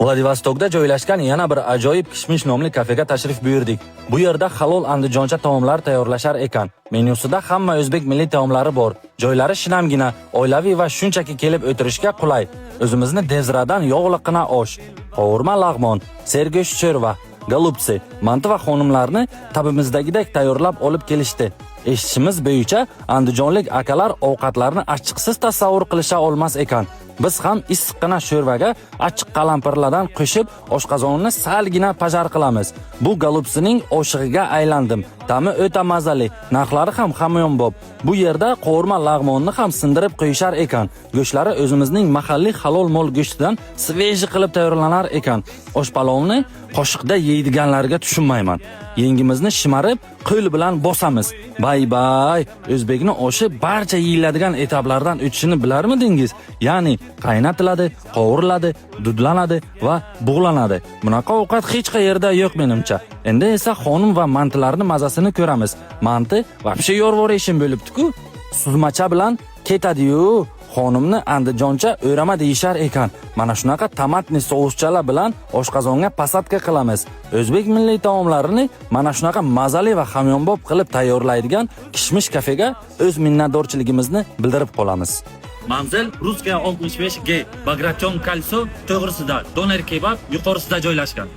Vladivostokda joylashgan yana bir ajoyib Kishmish nomli kafega tashrif buyurdik. Bu yerda halol andijoncha taomlar tayyorlashar ekan. Menyusida hamma o'zbek milliy taomlari bor. Joylari shinamgina, oilaviy va shunchaki kelib o'tirishga qulay. O'zimizni Devziradan yog'liqqina osh, qovurma lag'mon, sergo'sh sho'rva, golubsi, manti va xonimlarni tabimizdagidek tayyorlab olib kelishdi. Eshitishimiz bo'yicha andijonlik akalar ovqatlarni achchiqsiz tasavvur qilisha olmas ekan. Biz ham issiqqina sho'rvaga achchiq qalampirlardan qo'shib oshqozonni salgina pajar qilamiz. Bu golubsining oshig'iga aylandim. Ta'mi o'ta mazali, narxlari ham hamyonbop. Bu yerda qovurma lag'monni ham sindirib qo'yishar ekan. Go'shtlari o'zimizning mahalliy halol mol go'shtidan sveji qilib tayyorlanar ekan. Oshpalovni qoshiqda yeydiganlarga tushunmayman. Yengimizni shimarib, qo'l bilan bosamiz. Bay, o'zbekni oshi barcha yeyiladigan etaplardan o'tishini bilarmidingiz? Ya'ni qaynatiladi, qovuriladi, dudlanadi va bug'lanadi. Bunaqa ovqat hech qayerda yo'q menimcha. Endi esa xonim va mantilarni mazasini ko'ramiz. Manti vobshe yorvor ishim bo'libdi-ku. Suzmacha bilan ketadi-yu. Xonimni andijoncha o'rama deyishar ekan. Mana shunaqa tomatli souschalar bilan oshqozonga pasatka qilamiz. O'zbek milliy taomlarini mana shunaqa mazali va hamyonbop qilib tayyorlaydigan Kishmish kafega o'z minnatdorchiligimizni bildirib qolamiz. Manzil Ruskaya 65G, Bagration Kalso to'g'risida, doner kebab yuqorisida joylashgan.